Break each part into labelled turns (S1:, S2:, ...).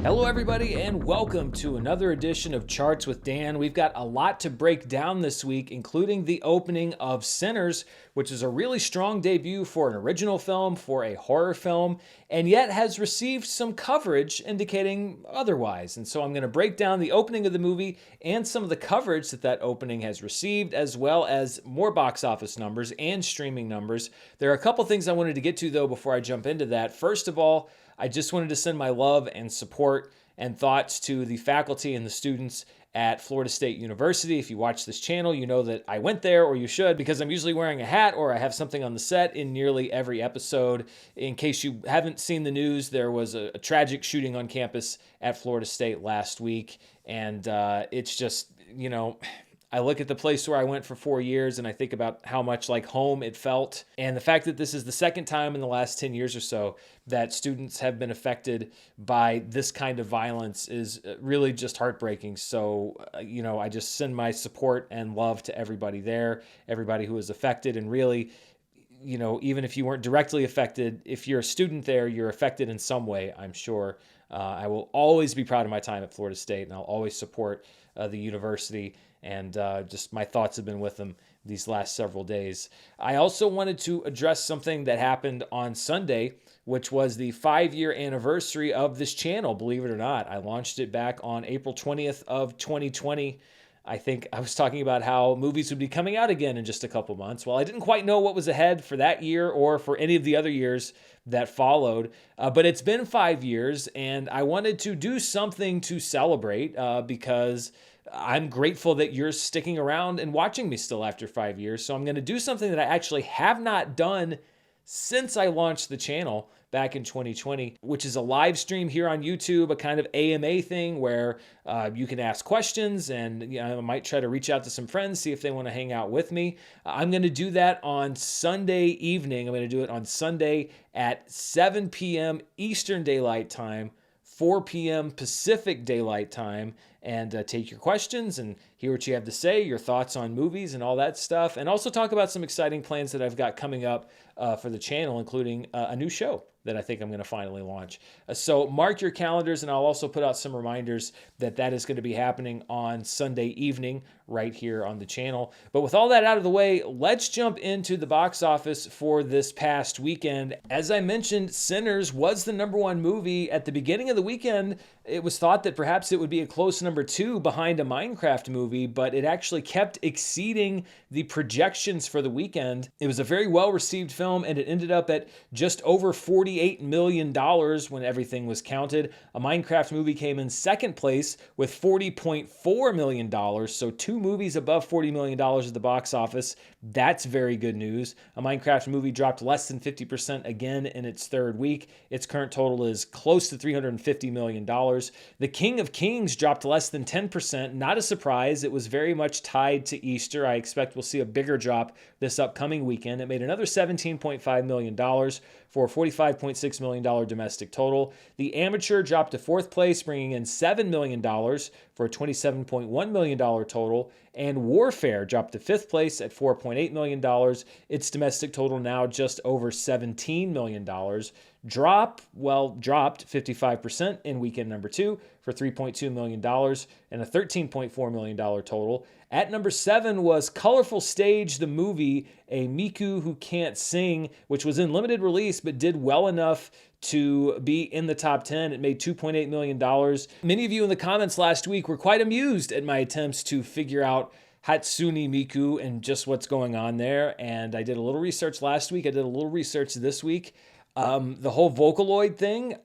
S1: Hello, everybody, and welcome to another edition of Charts with Dan. We've got a lot to break down this week, including the opening of Sinners, which is a really strong debut for an original film, for a horror film, and yet has received some coverage indicating otherwise. And so I'm going to break down the opening of the movie and some of the coverage that opening has received, as well as more box office numbers and streaming numbers. There are a couple things I wanted to get to, though, before I jump into that. First of all, I just wanted to send my love and support and thoughts to the faculty and the students at Florida State University. If you watch this channel, you know that I went there, or you should, because I'm usually wearing a hat or I have something on the set in nearly every episode. In case you haven't seen the news, there was a tragic shooting on campus at Florida State last week, and it's just, I look at the place where I went for 4 years and I think about how much like home it felt. And the fact that this is the second time in the last 10 years or so that students have been affected by this kind of violence is really just heartbreaking. So, I just send my support and love to everybody there, everybody who was affected. And really, even if you weren't directly affected, if you're a student there, you're affected in some way, I'm sure. I will always be proud of my time at Florida State, and I'll always support the university. And just my thoughts have been with them these last several days. I also wanted to address something that happened on Sunday, which was the 5-year anniversary of this channel, believe it or not. I launched it back on April 20th of 2020. I think I was talking about how movies would be coming out again in just a couple months. Well, I didn't quite know what was ahead for that year or for any of the other years that followed, but it's been 5 years, and I wanted to do something to celebrate because I'm grateful that you're sticking around and watching me still after 5 years. So I'm going to do something that I actually have not done since I launched the channel back in 2020, which is a live stream here on YouTube, a kind of AMA thing where you can ask questions, and I might try to reach out to some friends, see if they want to hang out with me. I'm going to do that on Sunday evening. I'm going to do it on Sunday at 7 p.m. Eastern Daylight Time, 4 p.m. Pacific Daylight Time, and take your questions and hear what you have to say, your thoughts on movies and all that stuff, and also talk about some exciting plans that I've got coming up for the channel, including a new show that I think I'm going to finally launch. So mark your calendars, and I'll also put out some reminders that is going to be happening on Sunday evening right here on the channel. But with all that out of the way, let's jump into the box office for this past weekend. As I mentioned, Sinners was the #1 movie. At the beginning of the weekend, it was thought that perhaps it would be a close #2 behind a Minecraft movie, but it actually kept exceeding the projections for the weekend. It was a very well-received film, and it ended up at just over $48 million when everything was counted. A Minecraft movie came in second place with $40.4 million, so two movies above $40 million at the box office. That's very good news. A Minecraft movie dropped less than 50% again in its third week. Its current total is close to $350 million. The King of Kings dropped less than 10%. Not a surprise. It was very much tied to Easter. I expect we'll see a bigger drop this upcoming weekend. It made another $17.5 million for a $45.6 million domestic total. The Amateur dropped to fourth place, bringing in $7 million for a $27.1 million total. And Warfare dropped to fifth place at $4.8 million. Its domestic total now just over $17 million. Dropped 55% in weekend number 2 for $3.2 million and a $13.4 million total. At number 7 was Colorful Stage, the movie, a Miku Who Can't Sing, which was in limited release but did well enough to be in the top 10. It made $2.8 million. Many of you in the comments last week were quite amused at my attempts to figure out Hatsune Miku and just what's going on there. And I did a little research last week. I did a little research this week. The whole Vocaloid thing,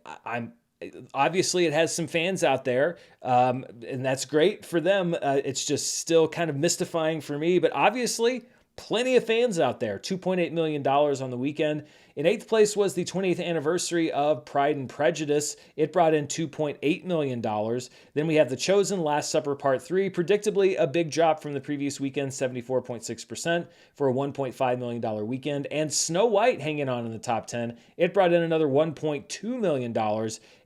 S1: obviously it has some fans out there, and that's great for them. It's just still kind of mystifying for me, but obviously plenty of fans out there. $2.8 million on the weekend. In eighth place was the 20th anniversary of Pride and Prejudice. It brought in $2.8 million. Then we have The Chosen, Last Supper Part 3. Predictably, a big drop from the previous weekend, 74.6% for a $1.5 million weekend. And Snow White hanging on in the top 10. It brought in another $1.2 million.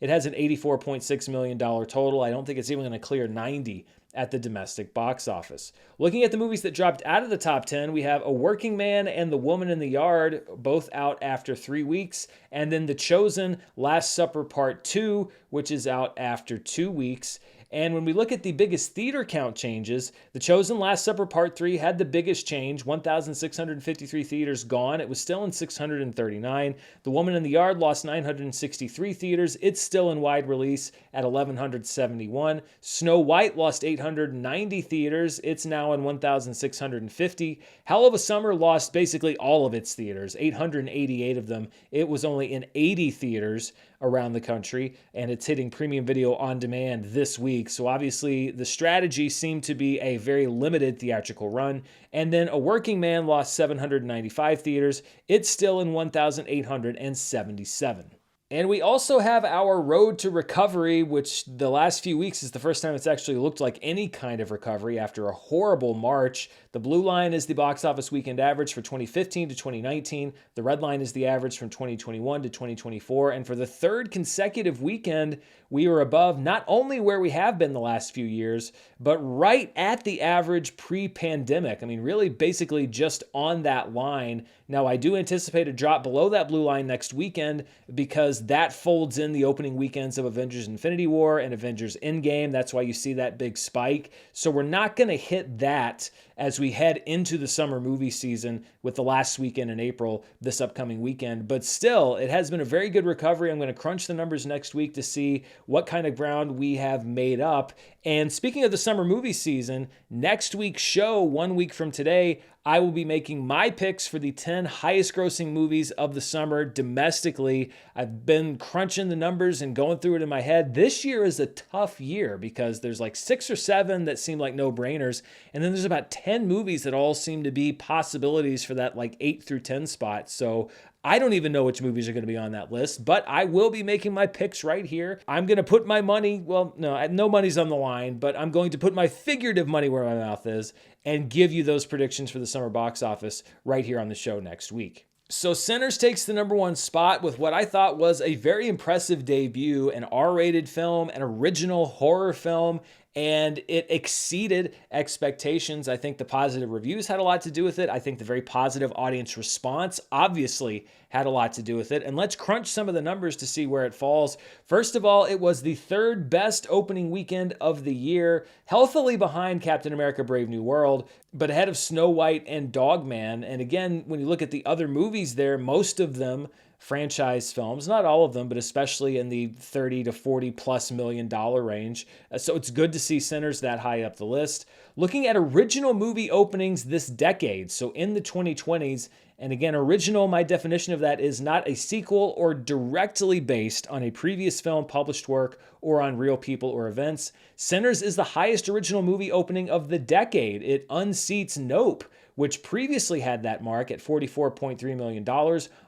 S1: It has an $84.6 million total. I don't think it's even going to clear 90 at the domestic box office. Looking at the movies that dropped out of the top 10, we have A Working Man and The Woman in the Yard, both out after 3 weeks, and then The Chosen, Last Supper Part 2, which is out after 2 weeks. And when we look at the biggest theater count changes, The Chosen, Last Supper Part 3 had the biggest change, 1,653 theaters gone. It was still in 639. The Woman in the Yard lost 963 theaters. It's still in wide release at 1,171. Snow White lost 890 theaters. It's now in 1,650. Hell of a Summer lost basically all of its theaters, 888 of them. It was only in 80 theaters around the country, and it's hitting premium video on demand this week. So obviously the strategy seemed to be a very limited theatrical run. And then A Working Man lost 795 theaters. It's still in 1,877. And we also have our road to recovery, which the last few weeks is the first time it's actually looked like any kind of recovery after a horrible March. The blue line is the box office weekend average for 2015 to 2019. The red line is the average from 2021 to 2024. And for the third consecutive weekend, we are above not only where we have been the last few years, but right at the average pre-pandemic. I mean, really basically just on that line. Now, I do anticipate a drop below that blue line next weekend because that folds in the opening weekends of Avengers Infinity War and Avengers Endgame. That's why you see that big spike. So we're not going to hit that as we head into the summer movie season with the last weekend in April, this upcoming weekend. But still, it has been a very good recovery. I'm going to crunch the numbers next week to see what kind of ground we have made up. And speaking of the summer movie season, next week's show, 1 week from today, I will be making my picks for the 10 highest grossing movies of the summer domestically. I've been crunching the numbers and going through it in my head. This year is a tough year because there's like 6 or 7 that seem like no-brainers. And then there's about 10 movies that all seem to be possibilities for that like 8 through 10 spot. So I don't even know which movies are going to be on that list, but I will be making my picks right here. I'm going to put my money, well, no money's on the line, but I'm going to put my figurative money where my mouth is and give you those predictions for the summer box office right here on the show next week. So Sinners takes the number 1 spot with what I thought was a very impressive debut, an R-rated film, an original horror film, and it exceeded expectations. I think the positive reviews had a lot to do with it. I think the very positive audience response obviously had a lot to do with it. And let's crunch some of the numbers to see where it falls. First of all, it was the 3rd best opening weekend of the year, healthily behind Captain America: Brave New World, but ahead of Snow White and Dogman. And again, when you look at the other movies there, most of them franchise films, not all of them, but especially in the 30 to 40 plus $1 million range. So it's good to see Sinners that high up the list. Looking at original movie openings this decade, so in the 2020s, and again, original, my definition of that is not a sequel or directly based on a previous film, published work, or on real people or events. Sinners is the highest original movie opening of the decade. It unseats Nope, which previously had that mark at $44.3 million.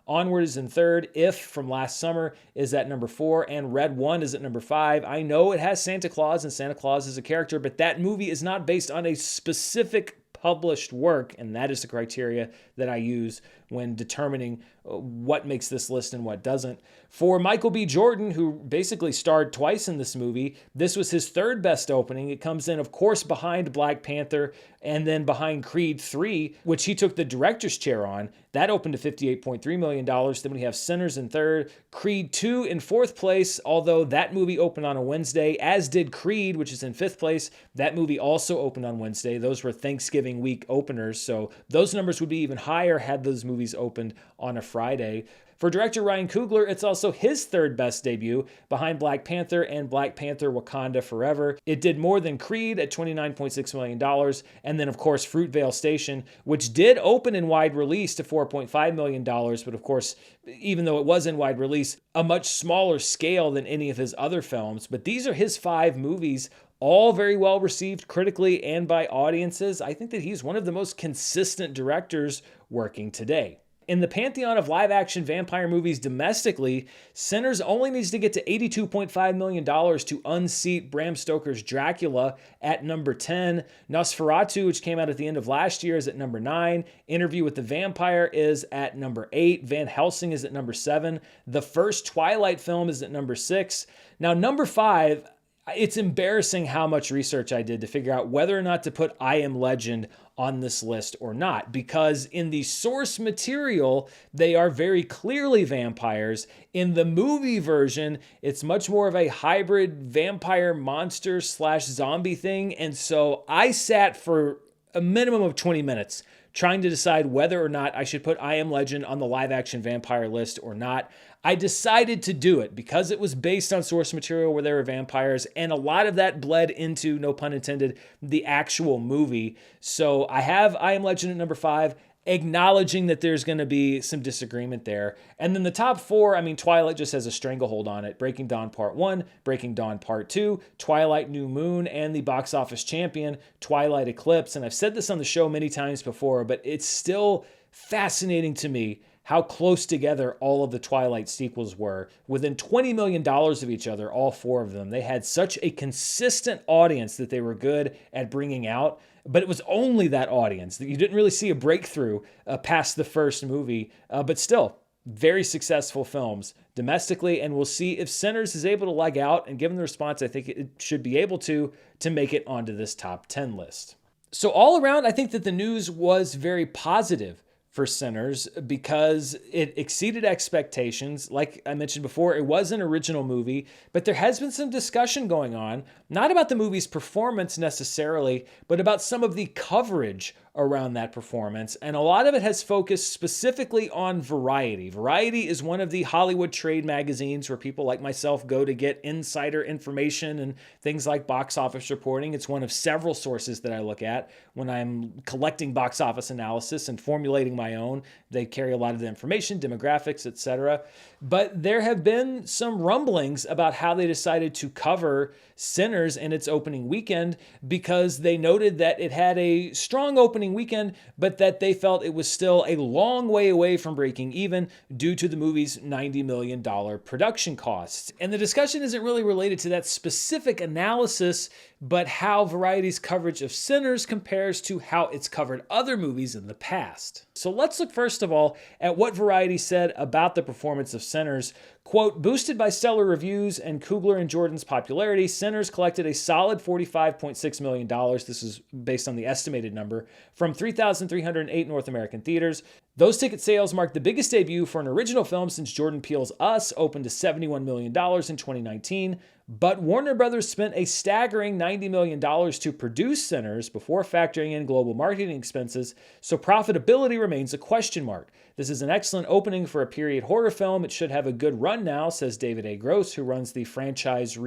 S1: Onward is in 3rd. If from last summer is at number 4, and Red One is at number 5. I know it has Santa Claus, and Santa Claus is a character, but that movie is not based on a specific published work, and that is the criteria that I use when determining what makes this list and what doesn't. For Michael B. Jordan, who basically starred twice in this movie, this was his 3rd best opening. It comes in, of course, behind Black Panther and then behind Creed 3, which he took the director's chair on. That opened to $58.3 million. Then we have Sinners in 3rd, Creed 2 in 4th place, although that movie opened on a Wednesday, as did Creed, which is in 5th place. That movie also opened on Wednesday. Those were Thanksgiving week openers, so those numbers would be even higher had those movies opened on a Friday. For director Ryan Coogler, it's also his 3rd best debut, behind Black Panther and Black Panther: Wakanda Forever. It did more than Creed at $29.6 million, and then, of course, Fruitvale Station, which did open in wide release to $4.5 million, but of course, even though it was in wide release, a much smaller scale than any of his other films. But these are his 5 movies, all very well received critically and by audiences. I think that he's one of the most consistent directors working today. In the pantheon of live-action vampire movies domestically, Sinners only needs to get to $82.5 million to unseat Bram Stoker's Dracula at number 10. Nosferatu, which came out at the end of last year, is at number 9. Interview with the Vampire is at number 8. Van Helsing is at number 7. The first Twilight film is at number 6. Now, number 5, It's embarrassing how much research I did to figure out whether or not to put I Am Legend on this list or not, because in the source material, they are very clearly vampires. In the movie version, it's much more of a hybrid vampire monster slash zombie thing. And so I sat for a minimum of 20 minutes trying to decide whether or not I should put I Am Legend on the live action vampire list or not. I decided to do it because it was based on source material where there were vampires, and a lot of that bled into, no pun intended, the actual movie. So I have I Am Legend at number 5, acknowledging that there's going to be some disagreement there. And then the top 4, I mean, Twilight just has a stranglehold on it. Breaking Dawn Part 1, Breaking Dawn Part 2, Twilight New Moon, and the box office champion, Twilight Eclipse. And I've said this on the show many times before, but it's still fascinating to me how close together all of the Twilight sequels were. Within $20 million of each other, all 4 of them. They had such a consistent audience that they were good at bringing out, but it was only that audience. You didn't really see a breakthrough past the first movie, but still, very successful films domestically, and we'll see if Sinners is able to leg out, and given the response, I think it should be able to make it onto this top 10 list. So all around, I think that the news was very positive for Sinners because it exceeded expectations. Like I mentioned before, it was an original movie, but there has been some discussion going on, not about the movie's performance necessarily, but about some of the coverage around that performance. And a lot of it has focused specifically on Variety. Variety is one of the Hollywood trade magazines where people like myself go to get insider information and things like box office reporting. It's one of several sources that I look at when I'm collecting box office analysis and formulating my own. They carry a lot of the information, demographics, etc. But there have been some rumblings about how they decided to cover Sinners in its opening weekend, because they noted that it had a strong opening weekend, but that they felt it was still a long way away from breaking even due to the movie's $90 million production costs. And the discussion isn't really related to that specific analysis, but how Variety's coverage of Sinners compares to how it's covered other movies in the past. So let's look first of all at what Variety said about the performance of Sinners. Quote, boosted by stellar reviews and Coogler and Jordan's popularity, Sinners collected a solid $45.6 million. This is based on the estimated number from 3,308 North American theaters. Those ticket sales marked the biggest debut for an original film since Jordan Peele's Us opened to $71 million in 2019. But Warner Brothers spent a staggering $90 million to produce Sinners before factoring in global marketing expenses, so profitability remains a question mark. This is an excellent opening for a period horror film. It should have a good run now, says David A. Gross, who runs the franchise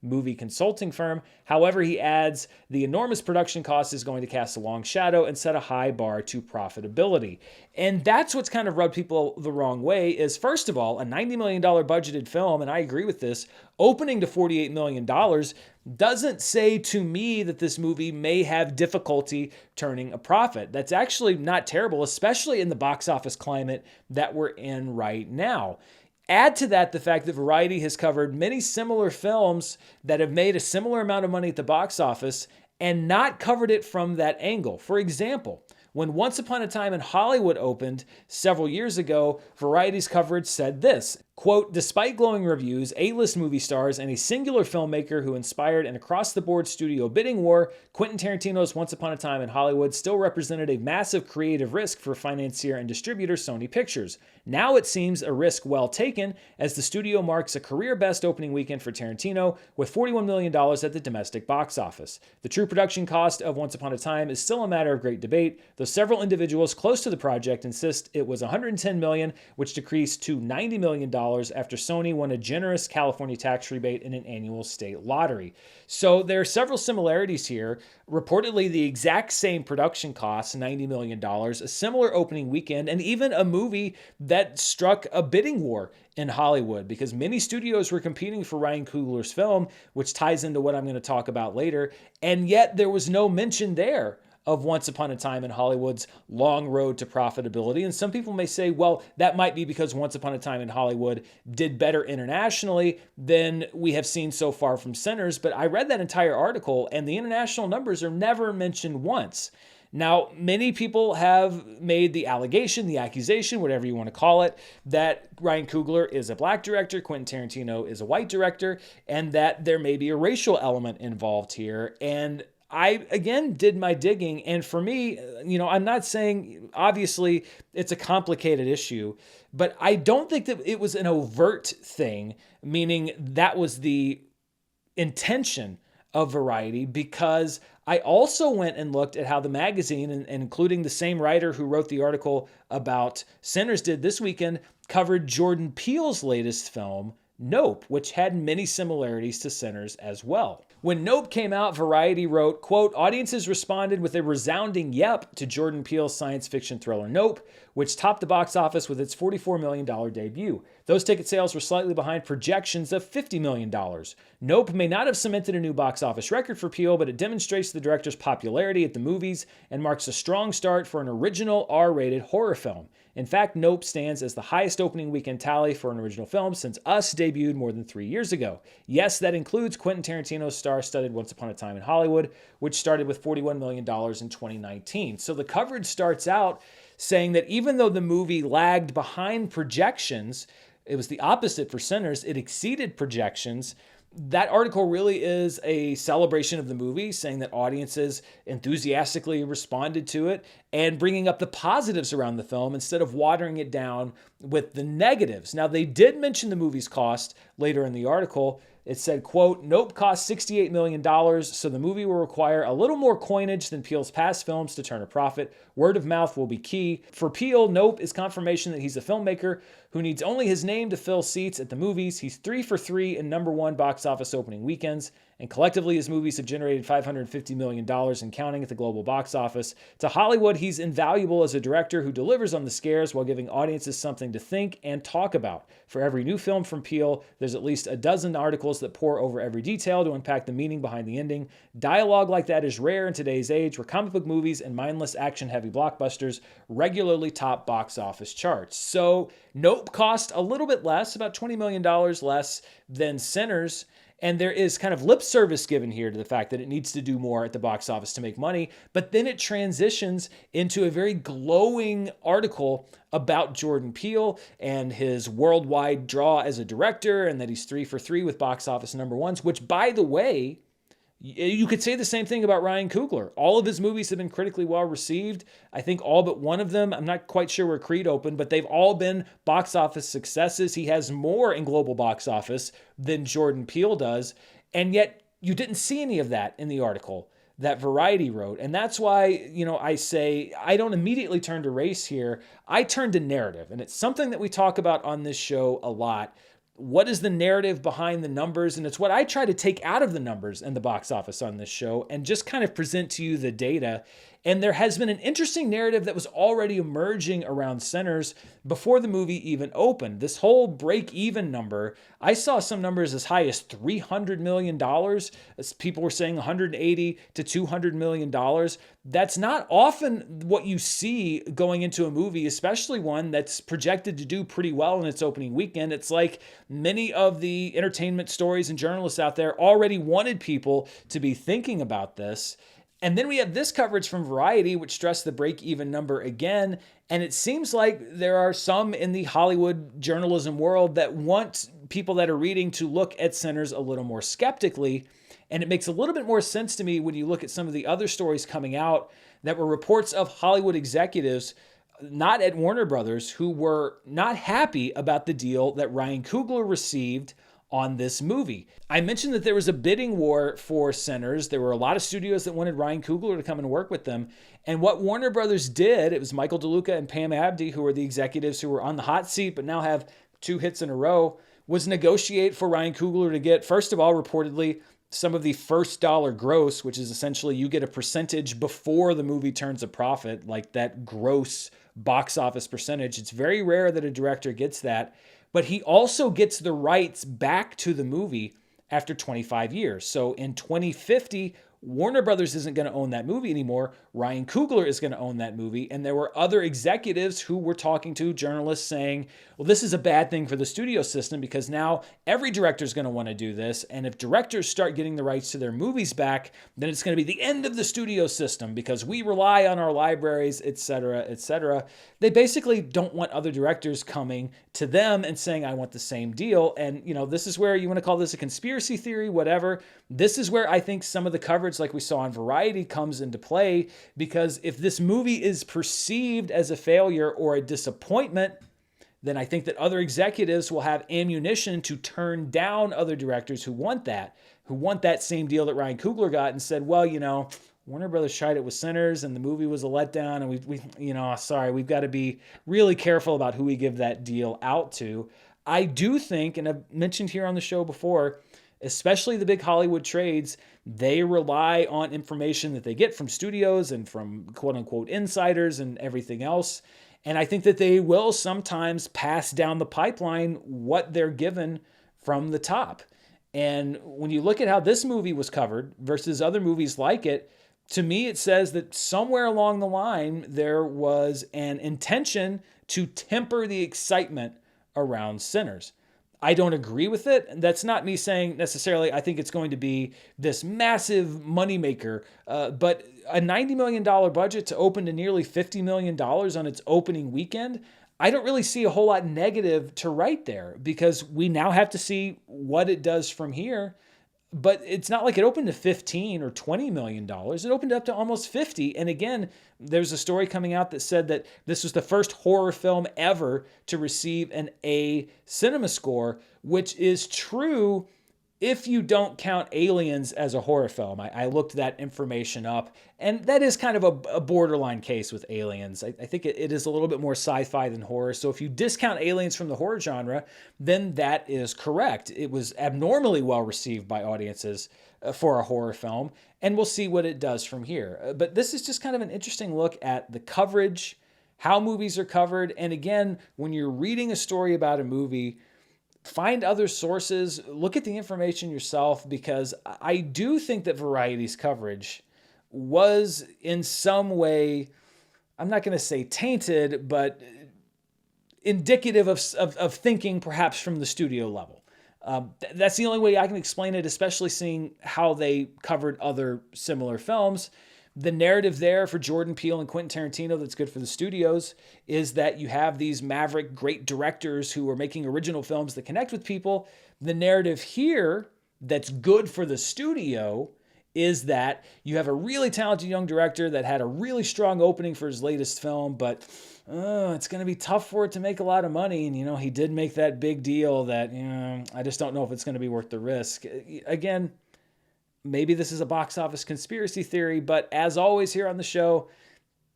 S1: movie consulting firm. However, he adds, the enormous production cost is going to cast a long shadow and set a high bar to profitability. And that's what's kind of rubbed people the wrong way is, first of all, a $90 million budgeted film, and I agree with this, opening to $48 million doesn't say to me that this movie may have difficulty turning a profit. That's actually not terrible, especially in the box office climate that we're in right now. Add to that the fact that Variety has covered many similar films that have made a similar amount of money at the box office and not covered it from that angle. For example, when Once Upon a Time in Hollywood opened several years ago, Variety's coverage said this, quote, despite glowing reviews, A-list movie stars, and a singular filmmaker who inspired an across-the-board studio bidding war, Quentin Tarantino's Once Upon a Time in Hollywood still represented a massive creative risk for financier and distributor Sony Pictures. Now it seems a risk well taken, as the studio marks a career-best opening weekend for Tarantino with $41 million at the domestic box office. The true production cost of Once Upon a Time is still a matter of great debate, though several individuals close to the project insist it was $110 million, which decreased to $90 million after Sony won a generous California tax rebate in an annual state lottery. So there are several similarities here. Reportedly, the exact same production costs, $90 million, a similar opening weekend, and even a movie that struck a bidding war in Hollywood because many studios were competing for Ryan Coogler's film, which ties into what I'm going to talk about later, and yet there was no mention there of Once Upon a Time in Hollywood's long road to profitability. And some people may say, well, that might be because Once Upon a Time in Hollywood did better internationally than we have seen so far from Sinners. But I read that entire article, and the international numbers are never mentioned once. Now, many people have made the allegation, the accusation, whatever you want to call it, that Ryan Coogler is a black director, Quentin Tarantino is a white director, and that there may be a racial element involved here. And I, again, did my digging. And for me, I'm not saying, obviously, it's a complicated issue, but I don't think that it was an overt thing, meaning that was the intention of Variety, because I also went and looked at how the magazine, and including the same writer who wrote the article about Sinners did this weekend, covered Jordan Peele's latest film, Nope, which had many similarities to Sinners as well. When Nope came out, Variety wrote, quote, audiences responded with a resounding yep to Jordan Peele's science fiction thriller Nope, which topped the box office with its $44 million debut. Those ticket sales were slightly behind projections of $50 million. Nope may not have cemented a new box office record for Peele, but it demonstrates the director's popularity at the movies and marks a strong start for an original R-rated horror film. In fact, Nope stands as the highest opening weekend tally for an original film since Us debuted more than 3 years ago. Yes, that includes Quentin Tarantino's star-studded Once Upon a Time in Hollywood, which started with $41 million in 2019. So the coverage starts out saying that even though the movie lagged behind projections, it was the opposite for Sinners, it exceeded projections. That article really is a celebration of the movie, saying that audiences enthusiastically responded to it and bringing up the positives around the film instead of watering it down with the negatives. Now, they did mention the movie's cost later in the article. It said, quote, Nope cost $68 million, so the movie will require a little more coinage than Peele's past films to turn a profit. Word of mouth will be key. For Peele, Nope is confirmation that he's a filmmaker who needs only his name to fill seats at the movies. He's 3 for 3 in #1 box office opening weekends, and collectively his movies have generated $550 million and counting at the global box office. To Hollywood, he's invaluable as a director who delivers on the scares while giving audiences something to think and talk about. For every new film from Peele, there's at least a dozen articles that pour over every detail to unpack the meaning behind the ending. Dialogue like that is rare in today's age, where comic book movies and mindless action-heavy blockbusters regularly top box office charts. So Nope cost a little bit less, about $20 million less than Sinners. And there is kind of lip service given here to the fact that it needs to do more at the box office to make money. But then it transitions into a very glowing article about Jordan Peele and his worldwide draw as a director, and that he's 3 for 3 with box office #1s, which, by the way, you could say the same thing about Ryan Coogler. All of his movies have been critically well received. I think all but one of them, I'm not quite sure where Creed opened, but they've all been box office successes. He has more in global box office than Jordan Peele does. And yet you didn't see any of that in the article that Variety wrote. And that's why, I say I don't immediately turn to race here. I turn to narrative. And it's something that we talk about on this show a lot. What is the narrative behind the numbers? And it's what I try to take out of the numbers and the box office on this show and just kind of present to you the data. And there has been an interesting narrative that was already emerging around Sinners before the movie even opened. This whole break-even number, I saw some numbers as high as $300 million. As people were saying $180 to $200 million. That's not often what you see going into a movie, especially one that's projected to do pretty well in its opening weekend. It's like many of the entertainment stories and journalists out there already wanted people to be thinking about this. And then we have this coverage from Variety, which stressed the break-even number again. And it seems like there are some in the Hollywood journalism world that want people that are reading to look at Sinners a little more skeptically. And it makes a little bit more sense to me when you look at some of the other stories coming out that were reports of Hollywood executives, not at Warner Brothers, who were not happy about the deal that Ryan Coogler received on this movie. I mentioned that there was a bidding war for Sinners. There were a lot of studios that wanted Ryan Coogler to come and work with them. And what Warner Brothers did, it was Michael DeLuca and Pam Abdi, who were the executives who were on the hot seat but now have 2 hits in a row, was negotiate for Ryan Coogler to get, first of all, reportedly, some of the first dollar gross, which is essentially you get a percentage before the movie turns a profit, like that gross box office percentage. It's very rare that a director gets that. But he also gets the rights back to the movie after 25 years. So in 2050, Warner Brothers isn't going to own that movie anymore. Ryan Coogler is going to own that movie. And there were other executives who were talking to journalists saying, well, this is a bad thing for the studio system because now every director is going to want to do this. And if directors start getting the rights to their movies back, then it's going to be the end of the studio system because we rely on our libraries, et cetera, et cetera. They basically don't want other directors coming to them and saying, I want the same deal. And, this is where you want to call this a conspiracy theory, whatever. This is where I think some of the coverage like we saw on Variety comes into play, because if this movie is perceived as a failure or a disappointment, then I think that other executives will have ammunition to turn down other directors who want that same deal that Ryan Coogler got and said, well, Warner Brothers tried it with Sinners and the movie was a letdown, and we've got to be really careful about who we give that deal out to. I do think, and I've mentioned here on the show before, especially the big Hollywood trades, they rely on information that they get from studios and from quote unquote insiders and everything else. And I think that they will sometimes pass down the pipeline what they're given from the top. And when you look at how this movie was covered versus other movies like it, to me, it says that somewhere along the line, there was an intention to temper the excitement around Sinners. I don't agree with it. That's not me saying necessarily I think it's going to be this massive moneymaker, but a $90 million budget to open to nearly $50 million on its opening weekend, I don't really see a whole lot negative to write there because we now have to see what it does from here. But it's not like it opened to $15 or $20 million. It opened up to almost 50. And again, there's a story coming out that said that this was the first horror film ever to receive an A cinema score, which is true if you don't count Aliens as a horror film. I looked that information up, and that is kind of a borderline case with Aliens. I think it is a little bit more sci-fi than horror. So if you discount Aliens from the horror genre, then that is correct. It was abnormally well received by audiences for a horror film, and we'll see what it does from here. But this is just kind of an interesting look at the coverage, how movies are covered. And again, when you're reading a story about a movie, find other sources, look at the information yourself, because I do think that Variety's coverage was in some way, I'm not going to say tainted, but indicative of thinking perhaps from the studio level. That's the only way I can explain it, especially seeing how they covered other similar films. The narrative there for Jordan Peele and Quentin Tarantino that's good for the studios is that you have these maverick great directors who are making original films that connect with people. The narrative here that's good for the studio is that you have a really talented young director that had a really strong opening for his latest film, but it's going to be tough for it to make a lot of money. And, he did make that big deal that, I just don't know if it's going to be worth the risk. Again, maybe this is a box office conspiracy theory, but as always here on the show,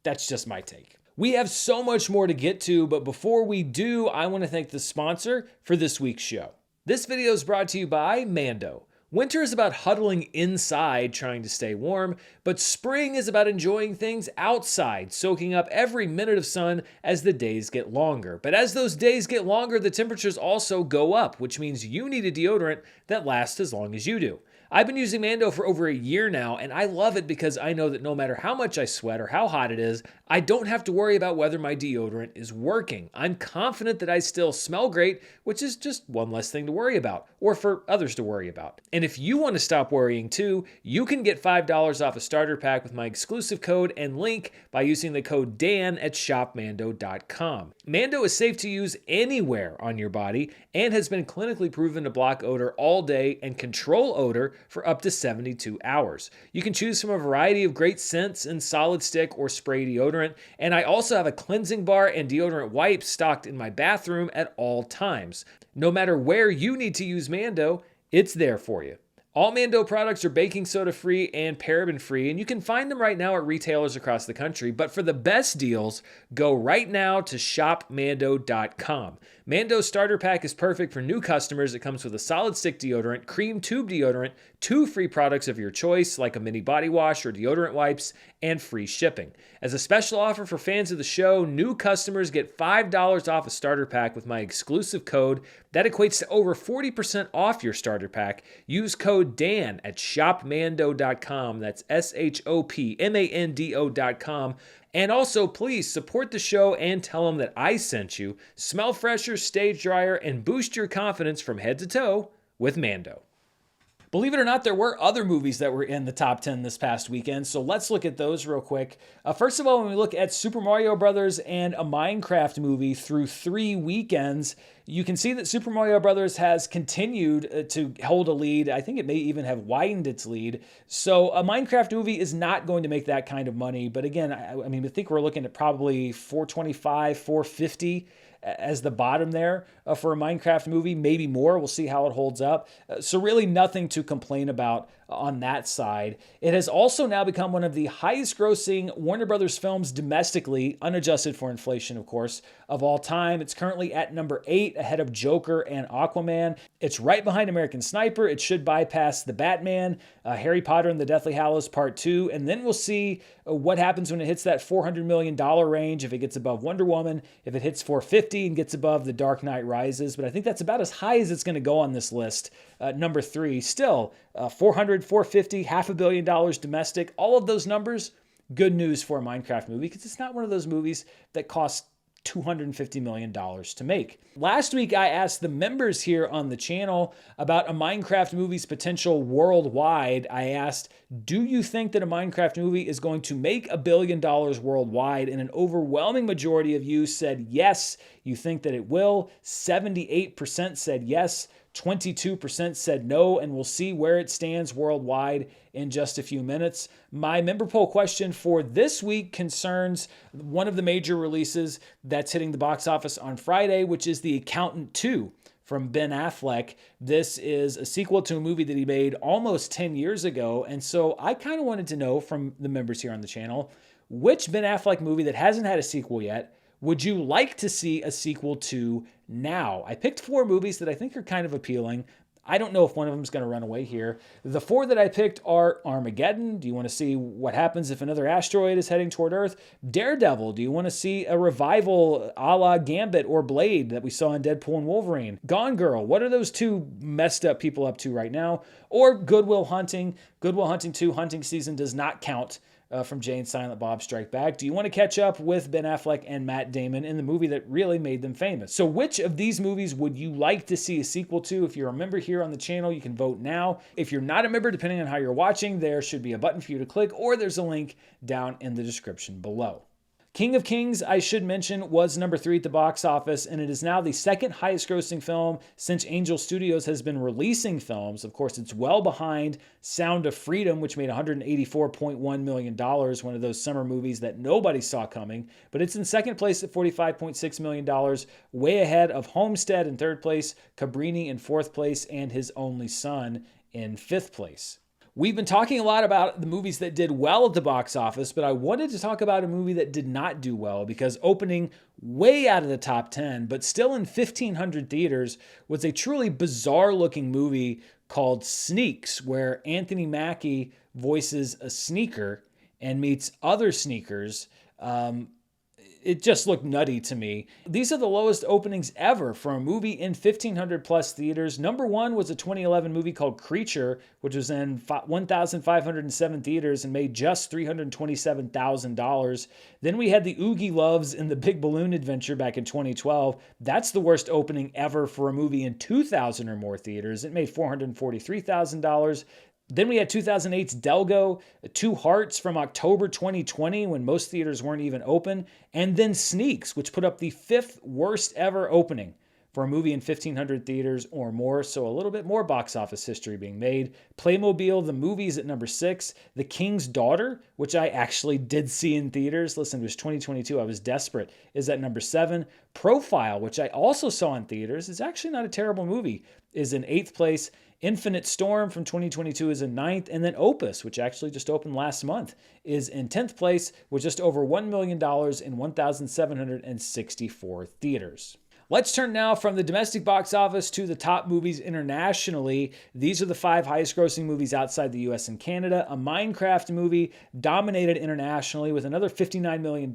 S1: that's just my take. We have so much more to get to, but before we do, I want to thank the sponsor for this week's show. This video is brought to you by Mando. Winter is about huddling inside trying to stay warm, but spring is about enjoying things outside, soaking up every minute of sun as the days get longer. But as those days get longer, the temperatures also go up, which means you need a deodorant that lasts as long as you do. I've been using Mando for over a year now, and I love it because I know that no matter how much I sweat or how hot it is, I don't have to worry about whether my deodorant is working. I'm confident that I still smell great, which is just one less thing to worry about, or for others to worry about. And if you want to stop worrying too, you can get $5 off a starter pack with my exclusive code and link by using the code DAN at shopmando.com. Mando is safe to use anywhere on your body and has been clinically proven to block odor all day and control odor for up to 72 hours. You can choose from a variety of great scents in solid stick or spray deodorant, and I also have a cleansing bar and deodorant wipes stocked in my bathroom at all times. No matter where you need to use Mando, it's there for you. All Mando products are baking soda free and paraben free, and you can find them right now at retailers across the country. But for the best deals, go right now to shopmando.com. Mando's starter pack is perfect for new customers. It comes with a solid stick deodorant, cream tube deodorant, 2 free products of your choice like a mini body wash or deodorant wipes, and free shipping. As a special offer for fans of the show, new customers get $5 off a starter pack with my exclusive code. That equates to over 40% off your starter pack. Use code code DAN at shopmando.com. That's shopmando.com. And also, please support the show and tell them that I sent you. Smell fresher, stage drier, and boost your confidence from head to toe with Mando. Believe it or not, there were other movies that were in the top 10 this past weekend, so let's look at those real quick. First of all, when we look at Super Mario Brothers and a Minecraft movie through 3 weekends, you can see that Super Mario Brothers has continued to hold a lead. I think it may even have widened its lead. So a Minecraft movie is not going to make that kind of money. But again, I think we're looking at probably $425, $450 as the bottom there for a Minecraft movie, maybe more. We'll see how it holds up. So really nothing to complain about on that side. It has also now become one of the highest grossing Warner Brothers films domestically, unadjusted for inflation, of course, of all time. It's currently at number 8, ahead of Joker and Aquaman. It's right behind American Sniper. It should bypass The Batman, Harry Potter and the Deathly Hallows Part 2, and then we'll see what happens when it hits that $400 million range, if it gets above Wonder Woman, if it hits 450 and gets above The Dark Knight Rises. But I think that's about as high as it's going to go on this list. Number 3, still 400, 450, $500 million domestic. All of those numbers, good news for a Minecraft movie, because it's not one of those movies that costs $250 million to make. Last week, I asked the members here on the channel about a Minecraft movie's potential worldwide. I asked, do you think that a Minecraft movie is going to make $1 billion worldwide? And an overwhelming majority of you said yes, you think that it will. 78% said yes. 22% said no, and we'll see where it stands worldwide in just a few minutes. My member poll question for this week concerns one of the major releases that's hitting the box office on Friday, which is The Accountant 2 from Ben Affleck. This is a sequel to a movie that he made almost 10 years ago, and so I kind of wanted to know from the members here on the channel, which Ben Affleck movie that hasn't had a sequel yet would you like to see a sequel to now? I picked 4 movies that I think are kind of appealing. I don't know if one of them is going to run away here. The 4 that I picked are Armageddon. Do you want to see what happens if another asteroid is heading toward Earth? Daredevil. Do you want to see a revival a la Gambit or Blade that we saw in Deadpool and Wolverine? Gone Girl. What are those 2 messed up people up to right now? Or Good Will Hunting. Good Will Hunting 2 hunting season does not count from Jay and Silent Bob Strike Back. Do you want to catch up with Ben Affleck and Matt Damon in the movie that really made them famous? So which of these movies would you like to see a sequel to? If you're a member here on the channel, you can vote now. If you're not a member, depending on how you're watching, there should be a button for you to click, or there's a link down in the description below. King of Kings, I should mention, was number 3 at the box office, and it is now the second highest grossing film since Angel Studios has been releasing films. Of course, it's well behind Sound of Freedom, which made $184.1 million, one of those summer movies that nobody saw coming. But it's in second place at $45.6 million, way ahead of Homestead in third place, Cabrini in fourth place, and His Only Son in fifth place. We've been talking a lot about the movies that did well at the box office, but I wanted to talk about a movie that did not do well, because opening way out of the top 10, but still in 1,500 theaters, was a truly bizarre-looking movie called Sneaks, where Anthony Mackie voices a sneaker and meets other sneakers. It just looked nutty to me. These are the lowest openings ever for a movie in 1,500 plus theaters. Number 1 was a 2011 movie called Creature, which was in 1,507 theaters and made just $327,000. Then we had the Oogie Loves and the Big Balloon Adventure back in 2012. That's the worst opening ever for a movie in 2,000 or more theaters. It made $443,000. Then we had 2008's Delgo, Two Hearts from October 2020 when most theaters weren't even open, and then Sneaks, which put up the 5th worst ever opening for a movie in 1,500 theaters or more, so a little bit more box office history being made. Playmobil, the movies at number 6. The King's Daughter, which I actually did see in theaters. Listen, it was 2022. I was desperate. Is at number 7. Profile, which I also saw in theaters. It's actually not a terrible movie. Is in 8th place. Infinite Storm from 2022 is in 9th, and then Opus, which actually just opened last month, is in 10th place with just over $1 million in 1,764 theaters. Let's turn now from the domestic box office to the top movies internationally. These are the 5 highest grossing movies outside the US and Canada. A Minecraft movie dominated internationally with another $59 million.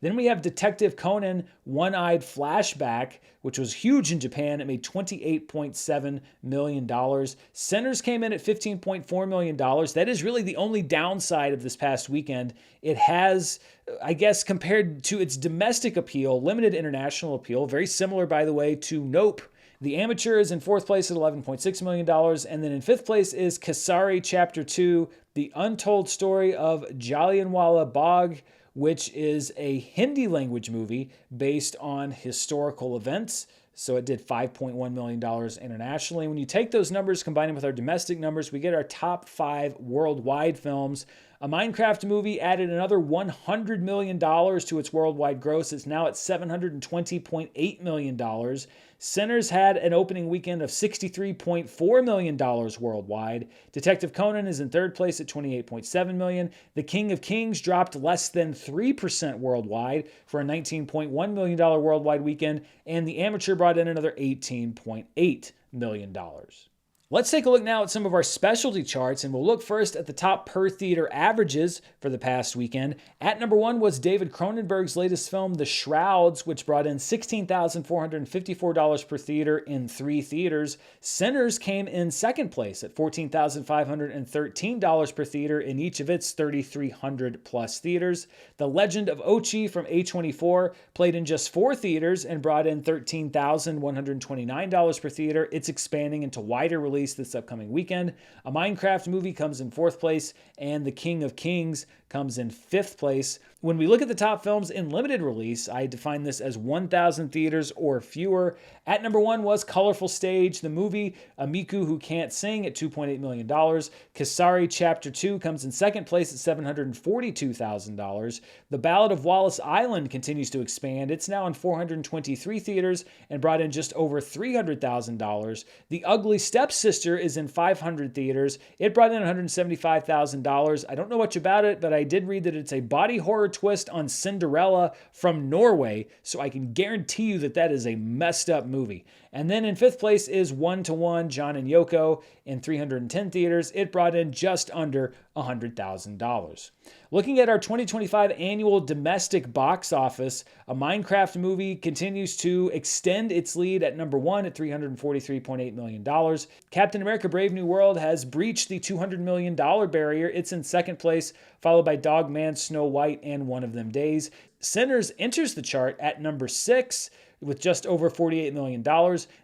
S1: Then we have Detective Conan, One-Eyed Flashback, which was huge in Japan. It made $28.7 million. Sinners came in at $15.4 million. That is really the only downside of this past weekend. It has, I guess, compared to its domestic appeal, limited international appeal. Very similar, by the way, to Nope. The Amateur is in 4th place at $11.6 million. And then in 5th place is Kesari Chapter 2, The Untold Story of Jallianwala Bagh, which is a Hindi language movie based on historical events. So it did $5.1 million internationally. When you take those numbers, combine them with our domestic numbers, we get our top 5 worldwide films. A Minecraft movie added another $100 million to its worldwide gross. It's now at $720.8 million. Sinners had an opening weekend of $63.4 million worldwide. Detective Conan is in 3rd place at $28.7 million. The King of Kings dropped less than 3% worldwide for a $19.1 million worldwide weekend. And The Amateur brought in another $18.8 million. Let's take a look now at some of our specialty charts, and we'll look first at the top per theater averages for the past weekend. At number 1 was David Cronenberg's latest film, The Shrouds, which brought in $16,454 per theater in 3 theaters. Sinners came in 2nd place at $14,513 per theater in each of its 3,300 plus theaters. The Legend of Ochi from A24 played in just 4 theaters and brought in $13,129 per theater. It's expanding into wider release this upcoming weekend. A Minecraft movie comes in 4th place, and The King of Kings comes in 5th place. When we look at the top films in limited release, I define this as 1,000 theaters or fewer. At number 1 was Colorful Stage, the movie Amiku Who Can't Sing at $2.8 million. Kesari Chapter 2 comes in 2nd place at $742,000. The Ballad of Wallace Island continues to expand. It's now in 423 theaters and brought in just over $300,000. The Ugly Stepsister is in 500 theaters. It brought in $175,000. I don't know much about it, but I did read that it's a body horror twist on Cinderella from Norway, so I can guarantee you that that is a messed up movie. And then in 5th place is 1-to-1 John and Yoko in 310 theaters. It brought in just under $100,000. Looking at our 2025 annual domestic box office, a Minecraft movie continues to extend its lead at number 1 at $343.8 million. Captain America Brave New World has breached the $200 million barrier. It's in 2nd place, followed by Dog Man, Snow White, and One of Them Days. Sinners enters the chart at number 6 with just over $48 million.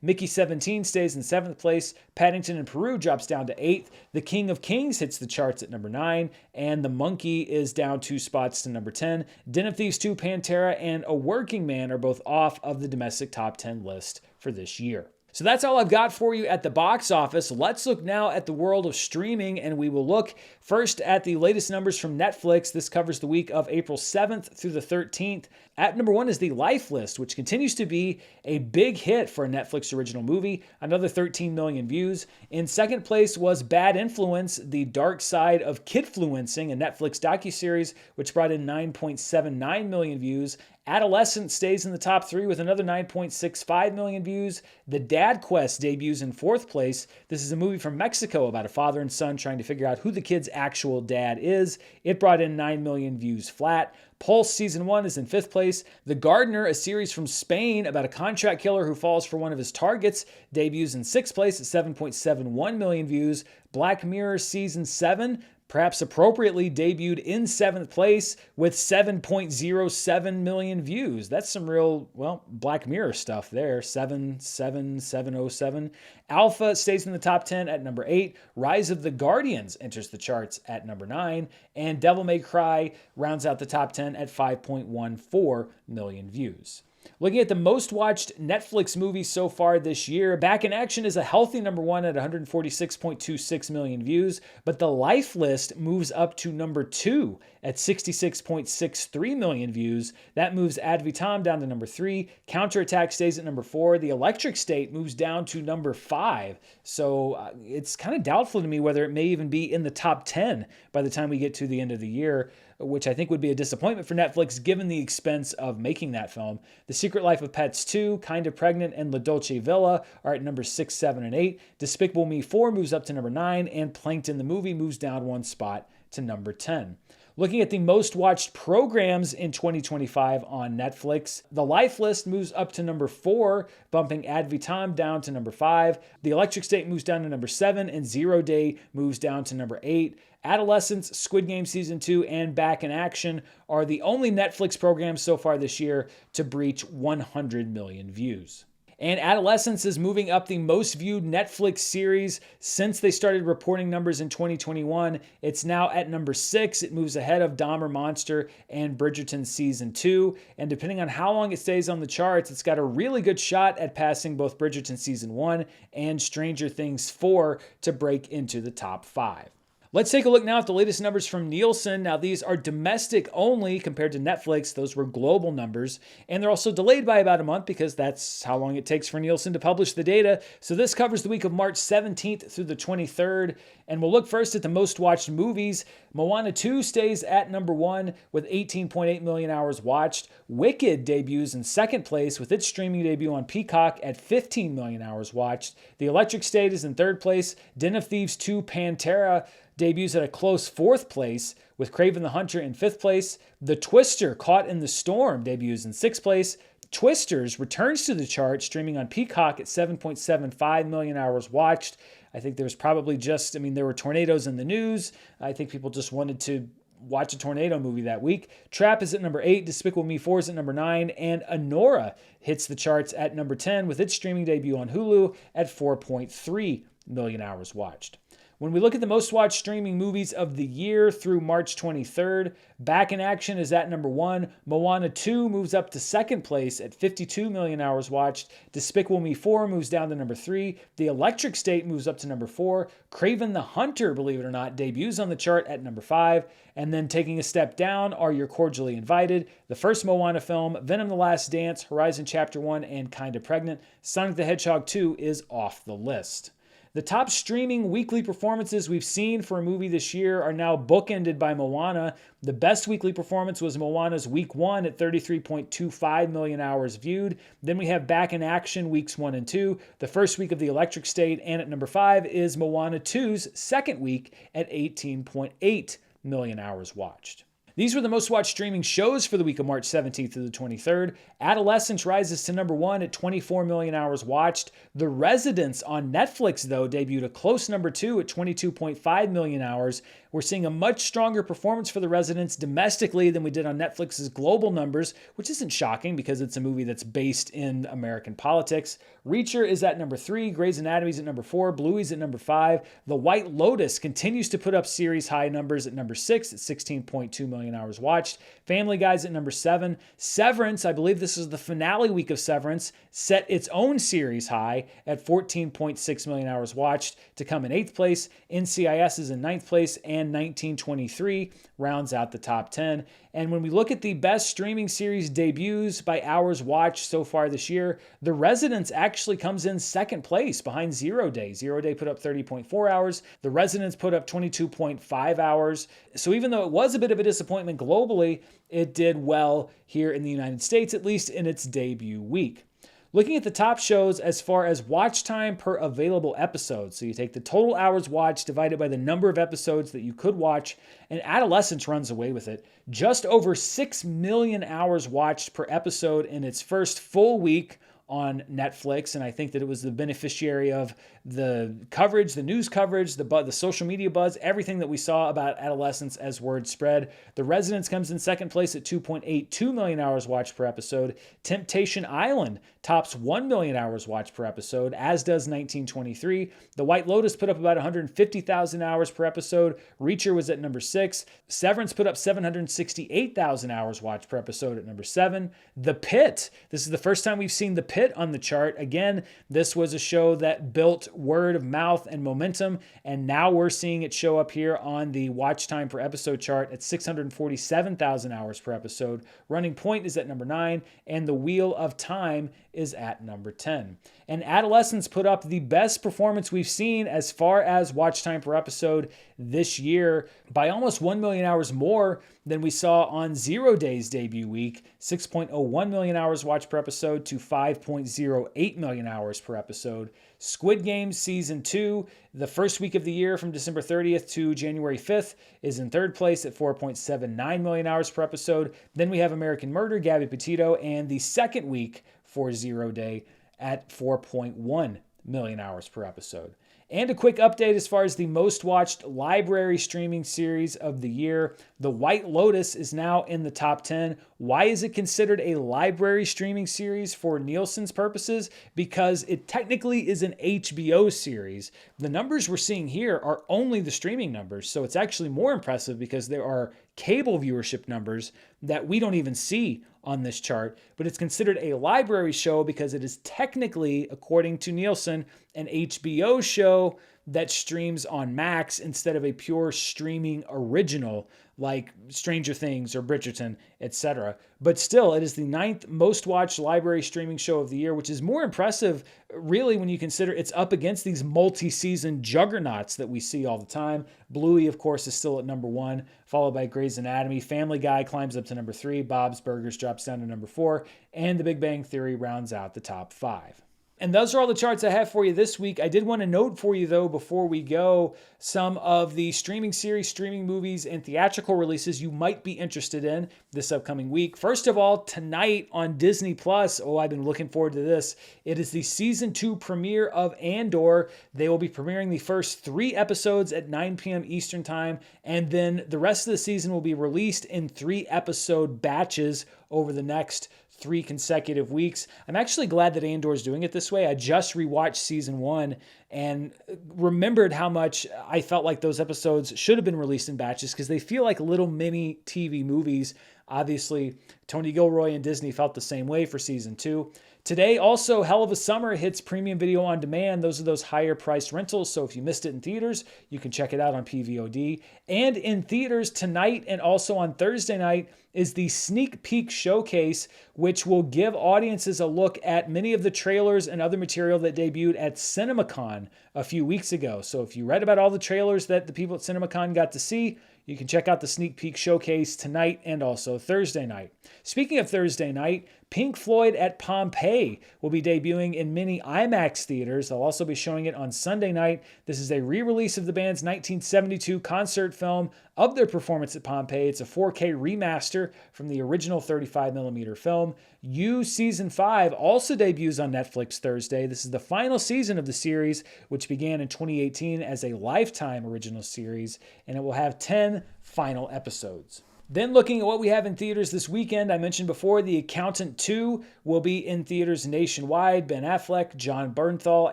S1: Mickey 17 stays in 7th place. Paddington in Peru drops down to 8th. The King of Kings hits the charts at number 9. And The Monkey is down 2 spots to number 10. Den of Thieves 2, Pantera, and A Working Man are both off of the domestic top 10 list for this year. So that's all I've got for you at the box office. Let's look now at the world of streaming, and we will look first at the latest numbers from Netflix. This covers the week of April 7th through the 13th. At number 1 is The Life List, which continues to be a big hit for a Netflix original movie, another 13 million views. In 2nd place was Bad Influence, The Dark Side of Kidfluencing, a Netflix docuseries, which brought in 9.79 million views. Adolescent stays in the top 3 with another 9.65 million views. The Dad Quest debuts in 4th place. This is a movie from Mexico about a father and son trying to figure out who the kid's actual dad is. It brought in 9 million views flat. Pulse Season 1 is in 5th place. The Gardener, a series from Spain about a contract killer who falls for one of his targets, debuts in 6th place at 7.71 million views. Black Mirror Season 7, perhaps appropriately, debuted in 7th place with 7.07 million views. That's some real, well, Black Mirror stuff there. 77707. Alpha stays in the top 10 at number 8. Rise of the Guardians enters the charts at number 9. And Devil May Cry rounds out the top 10 at 5.14 million views. Looking at the most watched Netflix movies so far this year, Back in Action is a healthy number 1 at 146.26 million views, but The Life List moves up to number 2 at 66.63 million views. That moves Ad Vitam down to number 3. Counterattack stays at number 4. The Electric State moves down to number 5. So it's kind of doubtful to me whether it may even be in the top 10 by the time we get to the end of the year, which I think would be a disappointment for Netflix given the expense of making that film. The Secret Life of Pets 2, Kinda Pregnant, and La Dolce Villa are at numbers 6, 7, and 8. Despicable Me 4 moves up to number 9, and Plankton the Movie moves down one spot to number 10. Looking at the most watched programs in 2025 on Netflix, The Life List moves up to number 4, bumping Ad Vitam down to number 5. The Electric State moves down to number 7, and Zero Day moves down to number 8. Adolescence, Squid Game Season 2, and Back in Action are the only Netflix programs so far this year to breach 100 million views. And Adolescence is moving up the most viewed Netflix series since they started reporting numbers in 2021. It's now at number 6. It moves ahead of Dahmer Monster and Bridgerton Season 2. And depending on how long it stays on the charts, it's got a really good shot at passing both Bridgerton Season 1 and Stranger Things 4 to break into the top 5. Let's take a look now at the latest numbers from Nielsen. Now, these are domestic only compared to Netflix. Those were global numbers. And they're also delayed by about a month because that's how long it takes for Nielsen to publish the data. So this covers the week of March 17th through the 23rd. And we'll look first at the most watched movies. Moana 2 stays at number 1 with 18.8 million hours watched. Wicked debuts in second place with its streaming debut on Peacock at 15 million hours watched. The Electric State is in third place. Den of Thieves 2 Pantera debuts at a close fourth place, with Kraven the Hunter in fifth place. The Twister, Caught in the Storm, debuts in sixth place. Twisters returns to the chart, streaming on Peacock at 7.75 million hours watched. I think there's probably there were tornadoes in the news. I think people just wanted to watch a tornado movie that week. Trap is at number 8, Despicable Me 4 is at number 9, and Anora hits the charts at number 10 with its streaming debut on Hulu at 4.3 million hours watched. When we look at the most watched streaming movies of the year through March 23rd, Back in Action is at number 1. Moana 2 moves up to second place at 52 million hours watched. Despicable Me 4 moves down to number 3. The Electric State moves up to number 4. Kraven the Hunter, believe it or not, debuts on the chart at number 5. And then taking a step down are You're Cordially Invited, the first Moana film, Venom the Last Dance, Horizon Chapter 1, and Kinda Pregnant. Sonic the Hedgehog 2 is off the list. The top streaming weekly performances we've seen for a movie this year are now bookended by Moana. The best weekly performance was Moana's week 1 at 33.25 million hours viewed. Then we have Back in Action weeks 1 and 2, the first week of The Electric State, and at number 5 is Moana 2's second week at 18.8 million hours watched. These were the most watched streaming shows for the week of March 17th through the 23rd. Adolescence rises to number 1 at 24 million hours watched. The Residents on Netflix, though, debuted a close number 2 at 22.5 million hours. We're seeing a much stronger performance for The Residents domestically than we did on Netflix's global numbers, which isn't shocking because it's a movie that's based in American politics. Reacher is at number 3, Grey's Anatomy is at number 4, Bluey's at number 5. The White Lotus continues to put up series high numbers at number 6 at 16.2 million hours watched. Family Guy's at number 7. Severance, I believe this is the finale week of Severance, set its own series high at 14.6 million hours watched to come in 8th place. NCIS is in 9th place, and 1923 rounds out the top 10. And when we look at the best streaming series debuts by hours watched so far this year, The Residents actually comes in second place behind Zero Day. Zero Day put up 30.4 hours. The Residents put up 22.5 hours. So even though it was a bit of a disappointment globally, it did well here in the United States, at least in its debut week. Looking at the top shows as far as watch time per available episode. So you take the total hours watched divided by the number of episodes that you could watch, and Adolescence runs away with it. Just over 6 million hours watched per episode in its first full week on Netflix, and I think that it was the beneficiary of the coverage, the news coverage, the social media buzz, everything that we saw about Adolescence as word spread. The Residents comes in second place at 2.82 million hours watched per episode. Temptation Island tops 1 million hours watched per episode, as does 1923. The White Lotus put up about 150,000 hours per episode. Reacher was at number 6. Severance put up 768,000 hours watched per episode at number 7. The Pit. This is the first time we've seen The Pit hit on the chart. Again, this was a show that built word of mouth and momentum, and now we're seeing it show up here on the watch time per episode chart at 647,000 hours per episode. Running Point is at number 9, and The Wheel of Time is at number 10. And Adolescence put up the best performance we've seen as far as watch time per episode this year by almost 1 million hours more than we saw on Zero Day's debut week, 6.01 million hours watched per episode to 5.08 million hours per episode. Squid Game Season 2, the first week of the year from December 30th to January 5th, is in third place at 4.79 million hours per episode. Then we have American Murder, Gabby Petito, and the second week for Zero Day at 4.1 million hours per episode. And a quick update as far as the most watched library streaming series of the year. The White Lotus is now in the top 10. Why is it considered a library streaming series for Nielsen's purposes? Because it technically is an HBO series. The numbers we're seeing here are only the streaming numbers, so it's actually more impressive because there are cable viewership numbers that we don't even see on this chart, but it's considered a library show because it is technically, according to Nielsen, an HBO show that streams on Max instead of a pure streaming original like Stranger Things or Bridgerton, etc. But still, it is the 9th most watched library streaming show of the year, which is more impressive, really, when you consider it's up against these multi-season juggernauts that we see all the time. Bluey, of course, is still at number 1, followed by Grey's Anatomy. Family Guy climbs up to number 3. Bob's Burgers drops down to number 4. And The Big Bang Theory rounds out the top 5. And those are all the charts I have for you this week. I did want to note for you, though, before we go, some of the streaming series, streaming movies, and theatrical releases you might be interested in this upcoming week. First of all, tonight on Disney+, I've been looking forward to this. It is the Season 2 premiere of Andor. They will be premiering the first 3 episodes at 9 p.m. Eastern Time, and then the rest of the season will be released in 3-episode batches over the next 3 consecutive weeks. I'm actually glad that Andor is doing it this way. I just rewatched season 1 and remembered how much I felt like those episodes should have been released in batches because they feel like little mini TV movies. Obviously, Tony Gilroy and Disney felt the same way for season 2. Today, also, Hell of a Summer hits premium video on demand. Those are those higher priced rentals. So if you missed it in theaters, you can check it out on PVOD. And in theaters tonight and also on Thursday night is the Sneak Peek Showcase, which will give audiences a look at many of the trailers and other material that debuted at CinemaCon a few weeks ago. So if you read about all the trailers that the people at CinemaCon got to see, you can check out the Sneak Peek Showcase tonight and also Thursday night. Speaking of Thursday night, Pink Floyd at Pompeii will be debuting in many IMAX theaters. They'll also be showing it on Sunday night. This is a re-release of the band's 1972 concert film of their performance at Pompeii. It's a 4K remaster from the original 35mm film. You Season 5 also debuts on Netflix Thursday. This is the final season of the series, which began in 2018 as a Lifetime original series, and it will have 10 final episodes. Then looking at what we have in theaters this weekend, I mentioned before The Accountant 2 will be in theaters nationwide. Ben Affleck, John Bernthal,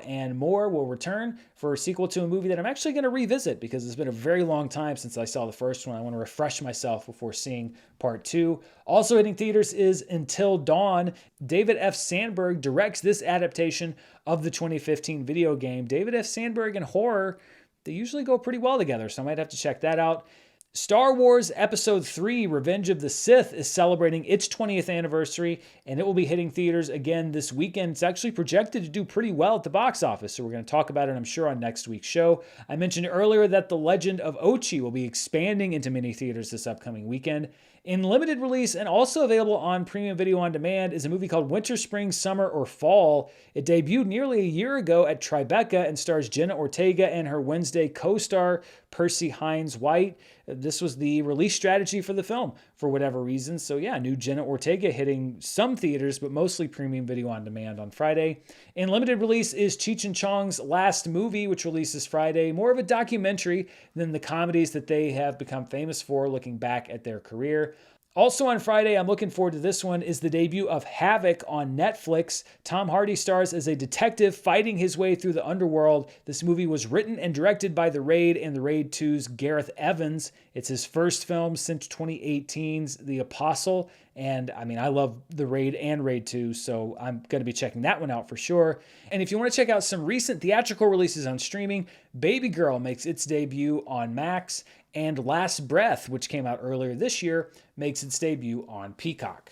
S1: and more will return for a sequel to a movie that I'm actually going to revisit because it's been a very long time since I saw the first one. I want to refresh myself before seeing part 2. Also hitting theaters is Until Dawn. David F. Sandberg directs this adaptation of the 2015 video game. David F. Sandberg and horror, they usually go pretty well together, so I might have to check that out. Star Wars Episode 3, Revenge of the Sith, is celebrating its 20th anniversary, and it will be hitting theaters again this weekend. It's actually projected to do pretty well at the box office, so we're going to talk about it, I'm sure, on next week's show. I mentioned earlier that The Legend of Ochi will be expanding into many theaters this upcoming weekend. In limited release and also available on premium video on demand is a movie called Winter, Spring, Summer, or Fall. It debuted nearly a year ago at Tribeca and stars Jenna Ortega and her Wednesday co-star Percy Hines White. This was the release strategy for the film for whatever reason. So yeah, new Jenna Ortega hitting some theaters, but mostly premium video on demand on Friday. In limited release is Cheech and Chong's Last Movie, which releases Friday. More of a documentary than the comedies that they have become famous for, looking back at their career. Also on Friday, I'm looking forward to this one, is the debut of Havoc on Netflix. Tom Hardy stars as a detective fighting his way through the underworld. This movie was written and directed by The Raid and The Raid 2's Gareth Evans. It's his first film since 2018's The Apostle. And I mean, I love The Raid and Raid 2, so I'm going to be checking that one out for sure. And if you want to check out some recent theatrical releases on streaming, Baby Girl makes its debut on Max, and Last Breath, which came out earlier this year, makes its debut on Peacock.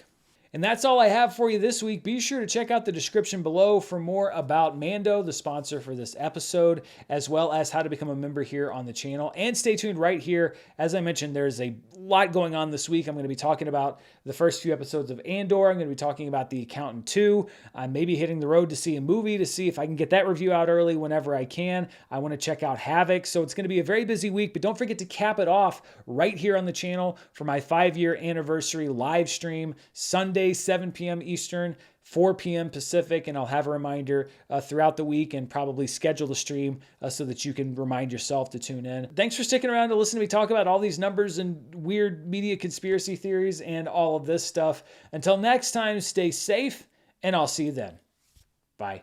S1: And that's all I have for you this week. Be sure to check out the description below for more about Mando, the sponsor for this episode, as well as how to become a member here on the channel. And stay tuned right here. As I mentioned, there's a lot going on this week. I'm going to be talking about the first few episodes of Andor. I'm going to be talking about The Accountant 2. I'm maybe hitting the road to see a movie to see if I can get that review out early whenever I can. I want to check out Havoc. So it's going to be a very busy week, but don't forget to cap it off right here on the channel for my 5-year anniversary live stream, Sunday, 7 p.m. Eastern, 4 p.m. Pacific, and I'll have a reminder throughout the week and probably schedule the stream so that you can remind yourself to tune in. Thanks for sticking around to listen to me talk about all these numbers and weird media conspiracy theories and all of this stuff. Until next time, stay safe, and I'll see you then. Bye.